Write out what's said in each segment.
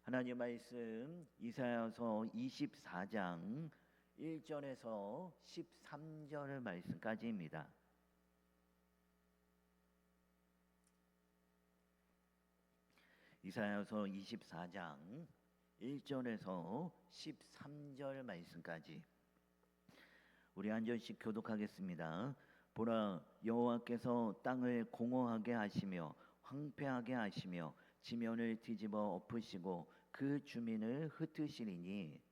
하나님 말씀 이사야서 24장 1절에서 13절 말씀까지입니다. 이사야서 24장 1절에서 13절 말씀까지 우리 한 절씩 교독하겠습니다. 보라, 여호와께서 땅을 공허하게 하시며 황폐하게 하시며 지면을 뒤집어 엎으시고 그 주민을 흩으시리니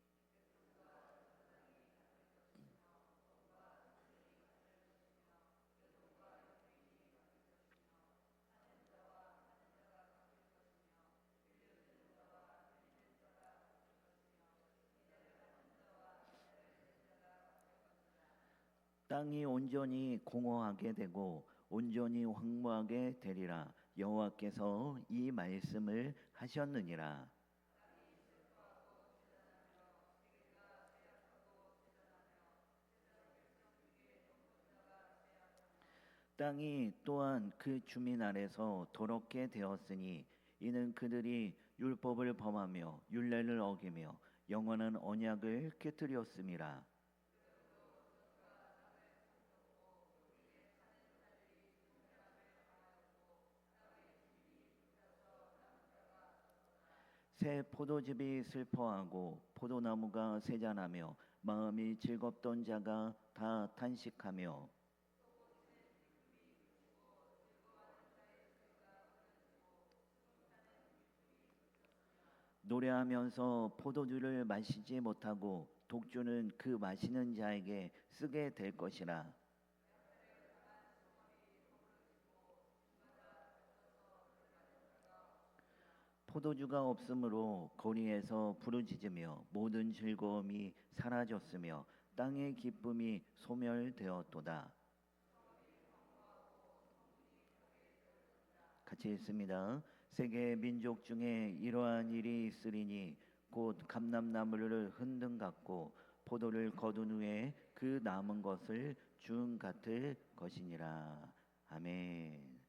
땅이 온전히 공허하게 되고 온전히 황무하게 되리라. 여호와께서 이 말씀을 하셨느니라. 땅이 또한 그 주민 아래서 더럽게 되었으니 이는 그들이 율법을 범하며 율례를 어기며 영원한 언약을 깨뜨렸음이라. 새 포도즙이 슬퍼하고 포도나무가 세잔하며 마음이 즐겁던 자가 다 탄식하며 노래하면서 포도주를 마시지 못하고 독주는 그 마시는 자에게 쓰게 될 것이라. 포도주가 없으므로 거리에서 부르짖으며 모든 즐거움이 사라졌으며 땅의 기쁨이 소멸되었도다. 같이 읽습니다. 세계 민족 중에 이러한 일이 있으리니 곧 감람나무를 흔든 같고 포도를 거둔 후에 그 남은 것을 준 같을 것이니라. 아멘.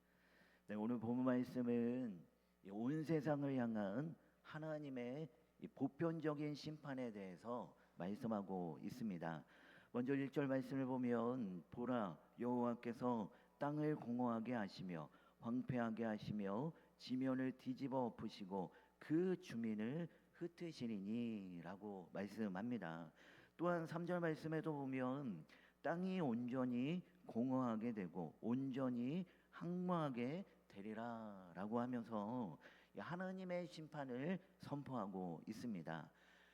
네, 오늘 본문 말씀은 온 세상을 향한 하나님의 보편적인 심판에 대해서 말씀하고 있습니다. 먼저 1절 말씀을 보면 보라, 여호와께서 땅을 공허하게 하시며 황폐하게 하시며 지면을 뒤집어 엎으시고 그 주민을 흩으시리니 라고 말씀합니다. 또한 3절 말씀에도 보면 땅이 온전히 공허하게 되고 온전히 황무하게 되리라 라고 하면서 하나님의 심판을 선포하고 있습니다.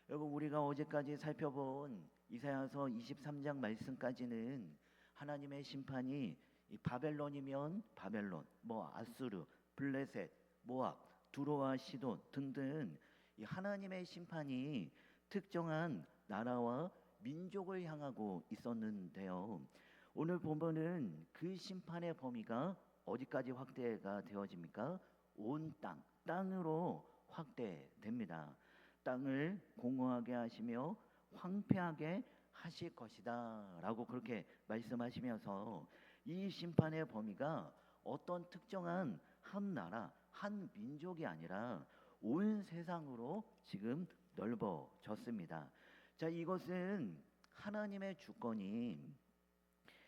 여러분, 우리가 어제까지 살펴본 이사야서 23장 말씀까지는 하나님의 심판이 이 바벨론이면 바벨론, 아수르, 블레셋, 모압, 두로와 시돈 등등 이 하나님의 심판이 특정한 나라와 민족을 향하고 있었는데요. 오늘 본문은 그 심판의 범위가 어디까지 확대가 되어집니까? 온 땅으로 확대됩니다. 땅을 공허하게 하시며 황폐하게 하실 것이다 라고 그렇게 말씀하시면서 이 심판의 범위가 어떤 특정한 한 나라, 한 민족이 아니라 온 세상으로 지금 넓어졌습니다. 자, 이것은 하나님의 주권이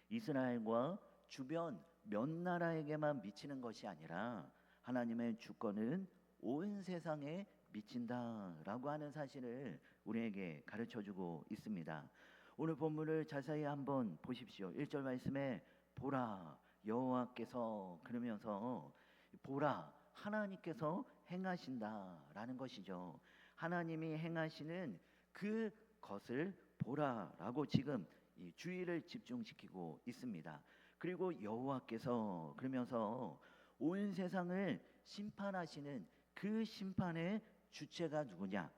이스라엘과 주변 몇 나라에게만 미치는 것이 아니라 하나님의 주권은 온 세상에 미친다라고 하는 사실을 우리에게 가르쳐주고 있습니다. 오늘 본문을 자세히 한번 보십시오. 1절 말씀에 보라, 여호와께서 그러면서 보라, 하나님께서 행하신다라는 것이죠. 하나님이 행하시는 그 것을 보라라고 지금 이 주의를 집중시키고 있습니다. 그리고 여호와께서 그러면서 온 세상을 심판하시는 그 심판의 주체가 누구냐?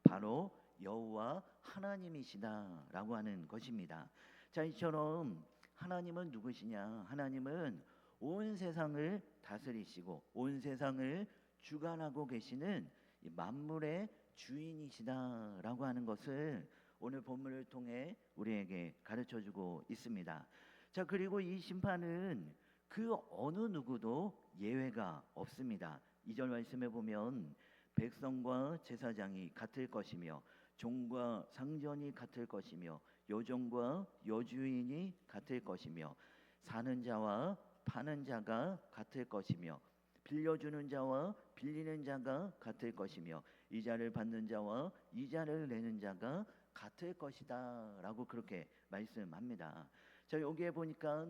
바로 여호와 하나님이시다라고 하는 것입니다. 자, 이처럼 하나님은 누구시냐? 하나님은 온 세상을 다스리시고 온 세상을 주관하고 계시는 만물의 주인이시다라고 하는 것을 오늘 본문을 통해 우리에게 가르쳐주고 있습니다. 자, 그리고 이 심판은 그 어느 누구도 예외가 없습니다. 2절 말씀에 보면 백성과 제사장이 같을 것이며 종과 상전이 같을 것이며 여종과 여주인이 같을 것이며 사는 자와 파는 자가 같을 것이며 빌려주는 자와 빌리는 자가 같을 것이며 이자를 받는 자와 이자를 내는 자가 같을 것이다라고 그렇게 말씀합니다. 자, 여기에 보니까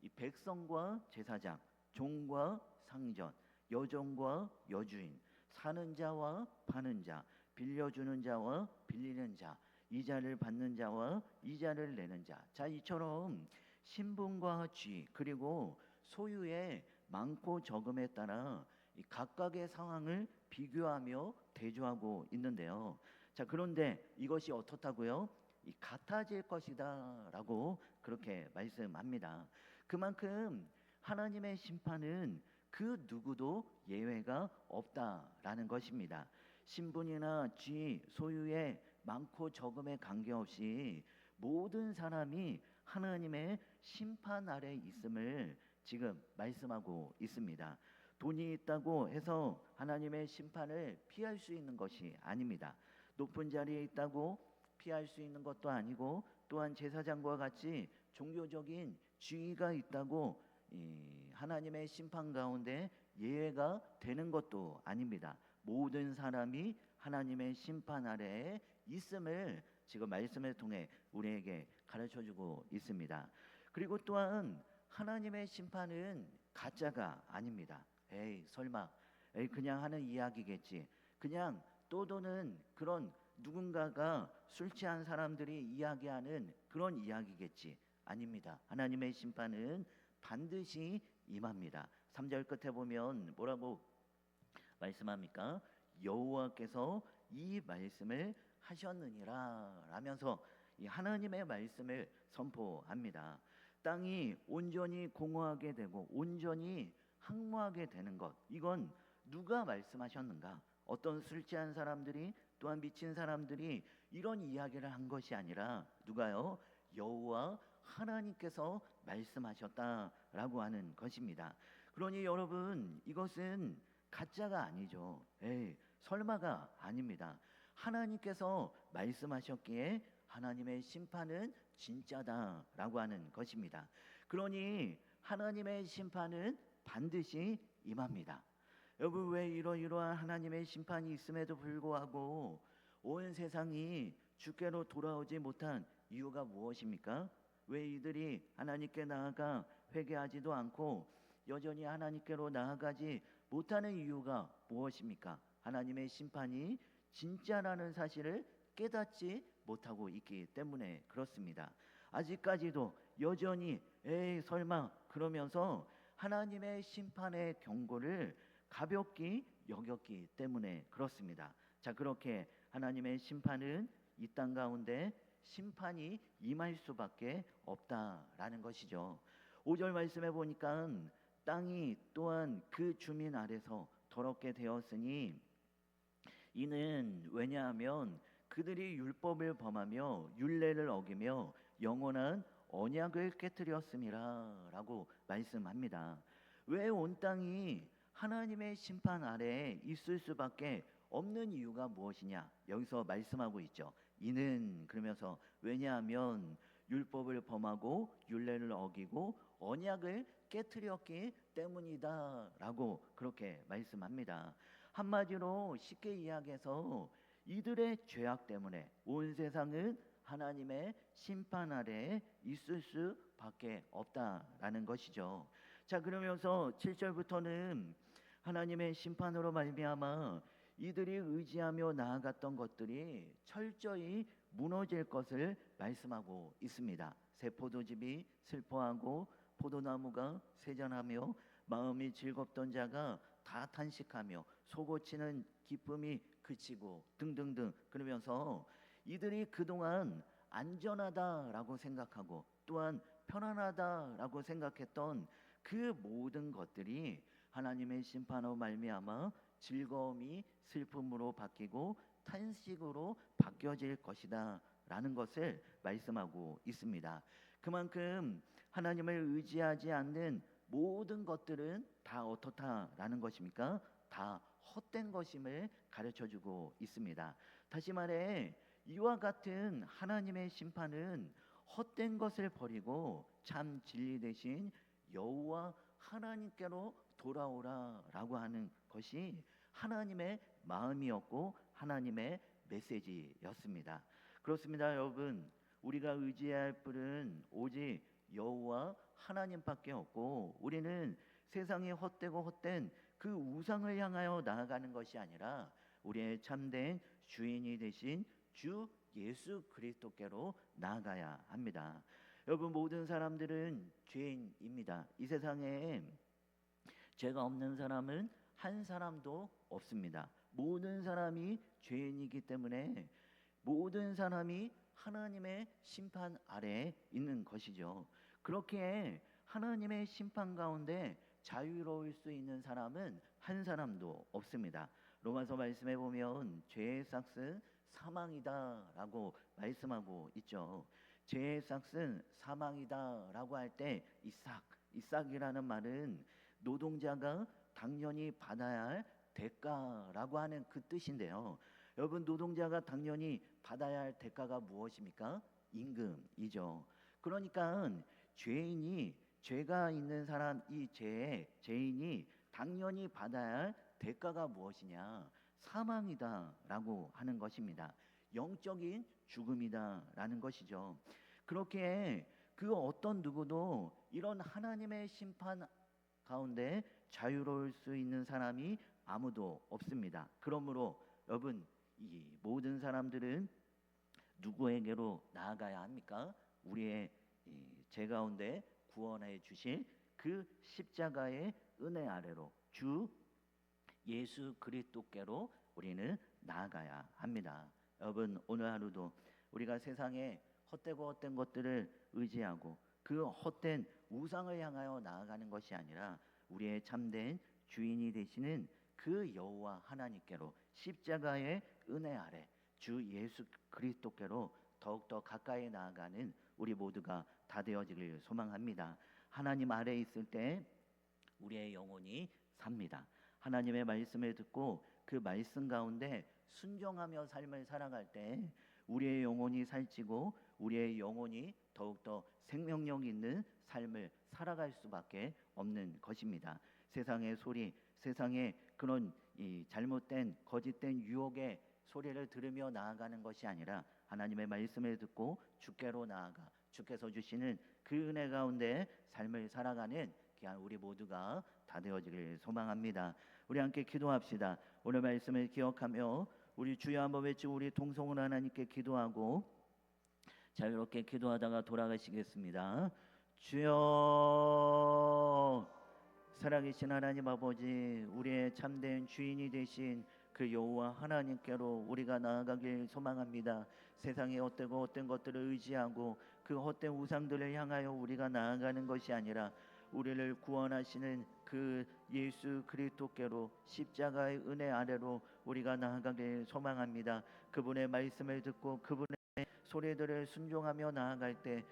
이 백성과 제사장, 종과 상전, 여종과 여주인, 사는 자와 파는 자, 빌려주는 자와 빌리는 자, 이자를 받는 자와 이자를 내는 자. 자, 이처럼 신분과 쥐 그리고 소유의 많고 적음에 따라 이 각각의 상황을 비교하며 대조하고 있는데요. 자, 그런데 이것이 어떻다고요? 이 같아질 것이다라고 그렇게 말씀합니다. 그만큼 하나님의 심판은 그 누구도 예외가 없다라는 것입니다. 신분이나 쥐, 소유의 많고 적음에 관계없이 모든 사람이 하나님의 심판 아래 있음을 지금 말씀하고 있습니다. 돈이 있다고 해서 하나님의 심판을 피할 수 있는 것이 아닙니다. 높은 자리에 있다고 피할 수 있는 것도 아니고 또한 제사장과 같이 종교적인 지위가 있다고 하나님의 심판 가운데 예외가 되는 것도 아닙니다. 모든 사람이 하나님의 심판 아래에 있음을 지금 말씀을 통해 우리에게 가르쳐주고 있습니다. 그리고 또한 하나님의 심판은 가짜가 아닙니다. 에이 설마 에이 그냥 하는 이야기겠지. 그냥 떠도는 그런 누군가가 술 취한 사람들이 이야기하는 그런 이야기겠지. 아닙니다. 하나님의 심판은 반드시 임합니다. 3절 끝에 보면 뭐라고 말씀합니까? 여호와께서 이 말씀을 하셨느니라 라면서 이 하나님의 말씀을 선포합니다. 땅이 온전히 공허하게 되고 온전히 황무하게 되는 것, 이건 누가 말씀하셨는가? 어떤 술 취한 사람들이 또한 미친 사람들이 이런 이야기를 한 것이 아니라 누가요? 여호와 하나님께서 말씀하셨다라고 하는 것입니다. 그러니 여러분 이것은 가짜가 아니죠. 에이, 설마가 아닙니다. 하나님께서 말씀하셨기에 하나님의 심판은 진짜다라고 하는 것입니다. 그러니 하나님의 심판은 반드시 임합니다. 여러분 왜 이러이러한 하나님의 심판이 있음에도 불구하고 온 세상이 주께로 돌아오지 못한 이유가 무엇입니까? 왜 이들이 하나님께 나아가 회개하지도 않고 여전히 하나님께로 나아가지 못하는 이유가 무엇입니까? 하나님의 심판이 진짜라는 사실을 깨닫지 못하고 있기 때문에 그렇습니다. 아직까지도 여전히 에이 설마 그러면서 하나님의 심판의 경고를 가볍게 여겼기 때문에 그렇습니다. 자, 그렇게 하나님의 심판은 이 땅 가운데 심판이 임할 수밖에 없다라는 것이죠. 5절 말씀해 보니까 땅이 또한 그 주민 아래서 더럽게 되었으니 이는 왜냐하면 그들이 율법을 범하며 율례를 어기며 영원한 언약을 깨뜨렸음이라 라고 말씀합니다. 왜 온 땅이 하나님의 심판 아래에 있을 수밖에 없는 이유가 무엇이냐? 여기서 말씀하고 있죠. 이는 그러면서 왜냐하면 율법을 범하고 율례를 어기고 언약을 깨뜨렸기 때문이다라고 그렇게 말씀합니다. 한마디로 쉽게 이야기해서 이들의 죄악 때문에 온 세상은 하나님의 심판 아래에 있을 수밖에 없다라는 것이죠. 자, 그러면서 7절부터는 하나님의 심판으로 말미암아 이들이 의지하며 나아갔던 것들이 철저히 무너질 것을 말씀하고 있습니다. 새 포도즙이 슬퍼하고 포도나무가 세잔하며 마음이 즐겁던 자가 다 탄식하며 속고치는 기쁨이 그치고 등등등. 그러면서 이들이 그동안 안전하다라고 생각하고 또한 편안하다라고 생각했던 그 모든 것들이 하나님의 심판으로 말미암아 즐거움이 슬픔으로 바뀌고 탄식으로 바뀌어질 것이다 라는 것을 말씀하고 있습니다. 그만큼 하나님을 의지하지 않는 모든 것들은 다 어떻다라는 것입니까? 다 헛된 것임을 가르쳐주고 있습니다. 다시 말해 이와 같은 하나님의 심판은 헛된 것을 버리고 참 진리 대신 여호와 하나님께로 돌아오라라고 하는 것이 하나님의 마음이었고 하나님의 메시지였습니다. 그렇습니다, 여러분. 우리가 의지할 분은 오직 여호와 하나님밖에 없고 우리는 세상에 헛되고 헛된 그 우상을 향하여 나아가는 것이 아니라 우리의 참된 주인이 되신 주 예수 그리스도께로 나아가야 합니다. 여러분, 모든 사람들은 죄인입니다. 이 세상에 죄가 없는 사람은 한 사람도 없습니다. 모든 사람이 죄인이기 때문에 모든 사람이 하나님의 심판 아래에 있는 것이죠. 그렇게 하나님의 심판 가운데 자유로울 수 있는 사람은 한 사람도 없습니다. 로마서 말씀해 보면 죄의 삭은 사망이다라고 말씀하고 있죠. 죄의 삭은 사망이다라고 할 때 이 싹이라는 말은 노동자가 당연히 받아야 할 대가라고 하는 그 뜻인데요. 여러분, 노동자가 당연히 받아야 할 대가가 무엇입니까? 임금이죠. 그러니까 죄가 있는 사람, 이 죄인이 당연히 받아야 할 대가가 무엇이냐? 사망이다라고 하는 것입니다. 영적인 죽음이다라는 것이죠. 그렇게 그 어떤 누구도 이런 하나님의 심판 가운데 자유로울 수 있는 사람이 아무도 없습니다. 그러므로 여러분, 이 모든 사람들은 누구에게로 나아가야 합니까? 우리의 죄 가운데 구원해 주실 그 십자가의 은혜 아래로 주 예수 그리스도께로 우리는 나아가야 합니다. 여러분, 오늘 하루도 우리가 세상에 헛되고 헛된 것들을 의지하고 그 헛된 우상을 향하여 나아가는 것이 아니라 우리의 참된 주인이 되시는 그 여호와 하나님께로 십자가의 은혜 아래 주 예수 그리스도께로 더욱더 가까이 나아가는 우리 모두가 다 되어지길 소망합니다. 하나님 아래 있을 때 우리의 영혼이 삽니다. 하나님의 말씀을 듣고 그 말씀 가운데 순종하며 삶을 살아갈 때 우리의 영혼이 살찌고 우리의 영혼이 더욱더 생명력 있는 삶을 살아갈 수밖에 없는 것입니다. 세상의 소리, 세상의 그런 잘못된 거짓된 유혹의 소리를 들으며 나아가는 것이 아니라 하나님의 말씀을 듣고 주께로 나아가 주께서 주시는 그 은혜 가운데 삶을 살아가는 귀한 우리 모두가 다 되어지길 소망합니다. 우리 함께 기도합시다. 오늘 말씀을 기억하며 우리 주여 한번 외치고 우리 동성으로 하나님께 기도하고 자유롭게 기도하다가 돌아가시겠습니다. 주여, 살아계신 하나님 아버지, 우리의 참된 주인이 되신 그 여호와 하나님께로 우리가 나아가길 소망합니다. 세상에 헛되고 헛된 것들을 의지하고 그 헛된 우상들을 향하여 우리가 나아가는 것이 아니라 우리를 구원하시는 그 예수 그리스도께로 십자가의 은혜 아래로 우리가 나아가길 소망합니다. 그분의 말씀을 듣고 그분의 소리들을 순종하며 나아갈 때